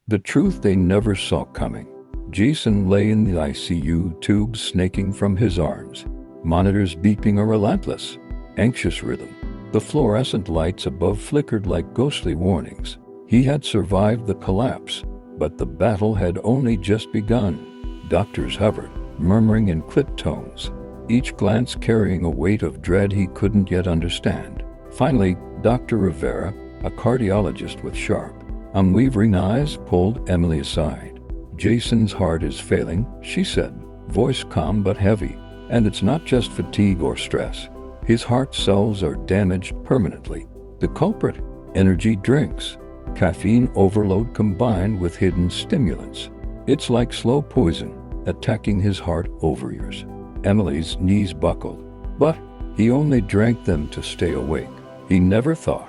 The truth they never saw coming. Jason lay in the ICU, tubes snaking from his arms, monitors beeping a relentless, anxious rhythm. The fluorescent lights above flickered like ghostly warnings. He had survived the collapse, but the battle had only just begun. Doctors hovered, murmuring in clipped tones, each glance carrying a weight of dread he couldn't yet understand. Finally, Dr. Rivera, a cardiologist with sharp, unwavering eyes, pulled Emily aside. "Jason's heart is failing," she said, voice calm but heavy, "and it's not just fatigue or stress. His heart cells are damaged permanently. The culprit? Energy drinks. Caffeine overload combined with hidden stimulants. It's like slow poison, attacking his heart over years." Emily's knees buckled. "But he only drank them to stay awake. He never thought."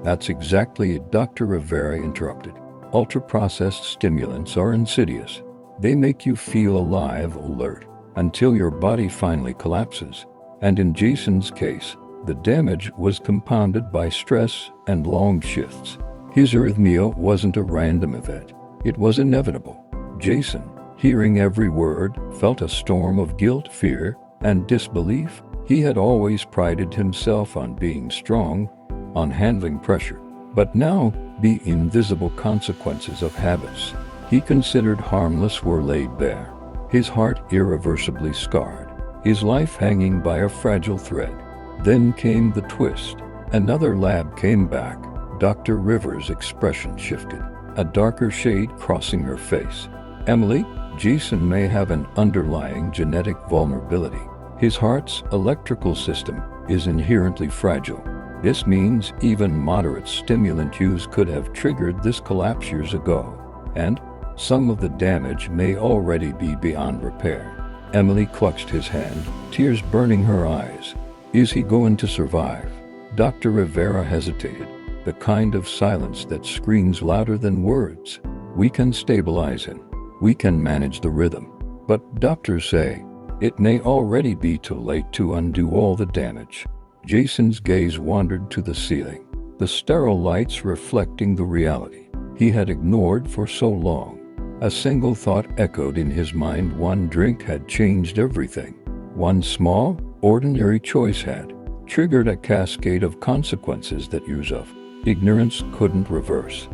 That's exactly it," Dr. Rivera interrupted. "Ultra-processed stimulants are insidious. They make you feel alive, alert, until your body finally collapses. And in Jason's case, the damage was compounded by stress and long shifts. His arrhythmia wasn't a random event. It was inevitable." Jason, hearing every word, felt a storm of guilt, fear, and disbelief. He had always prided himself on being strong, on handling pressure. But now, the invisible consequences of habits he considered harmless were laid bare. His heart irreversibly scarred, his life hanging by a fragile thread. Then came the twist. Another lab came back. Dr. Rivers' expression shifted, a darker shade crossing her face. "Emily, Jason may have an underlying genetic vulnerability. His heart's electrical system is inherently fragile. This means even moderate stimulant use could have triggered this collapse years ago, and some of the damage may already be beyond repair." Emily clutched his hand, tears burning her eyes. "Is he going to survive?" Dr. Rivera hesitated, the kind of silence that screams louder than words. "We can stabilize him. We can manage the rhythm. But doctors say it may already be too late to undo all the damage." Jason's gaze wandered to the ceiling, the sterile lights reflecting the reality he had ignored for so long. A single thought echoed in his mind: one drink had changed everything. One small, ordinary choice had triggered a cascade of consequences that years of ignorance couldn't reverse.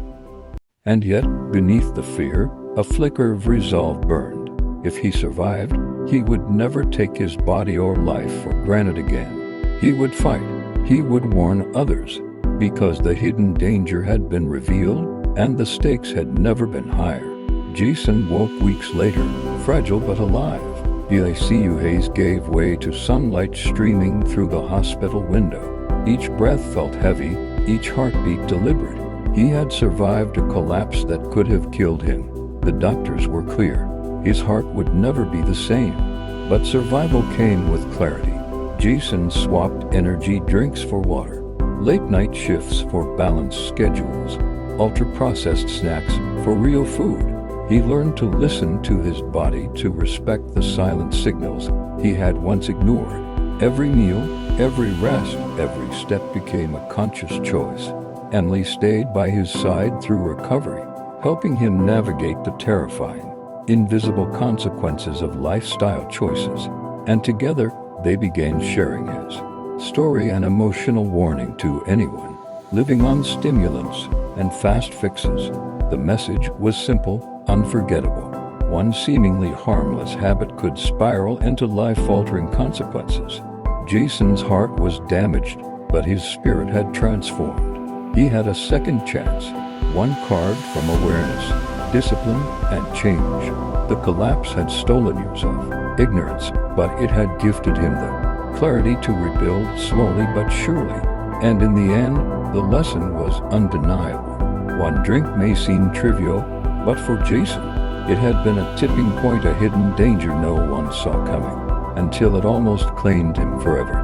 And yet, beneath the fear, a flicker of resolve burned. If he survived, he would never take his body or life for granted again. He would fight. He would warn others, because the hidden danger had been revealed and the stakes had never been higher. Jason woke weeks later, fragile but alive. The ICU haze gave way to sunlight streaming through the hospital window. Each breath felt heavy, each heartbeat deliberate. He had survived a collapse that could have killed him. The doctors were clear. His heart would never be the same. But survival came with clarity. Jason swapped energy drinks for water, late-night shifts for balanced schedules, ultra-processed snacks for real food. He learned to listen to his body, to respect the silent signals he had once ignored. Every meal, every rest, every step became a conscious choice. Emily stayed by his side through recovery, helping him navigate the terrifying, invisible consequences of lifestyle choices. And together, they began sharing his story, an emotional warning to anyone living on stimulants and fast fixes. The message was simple, unforgettable. One seemingly harmless habit could spiral into life-altering consequences. Jason's heart was damaged, but his spirit had transformed. He had a second chance, one carved from awareness, discipline, and change. The collapse had stolen years of ignorance, but it had gifted him the clarity to rebuild slowly but surely. And in the end, the lesson was undeniable. One drink may seem trivial, but for Jason, it had been a tipping point, a hidden danger no one saw coming, until it almost claimed him forever.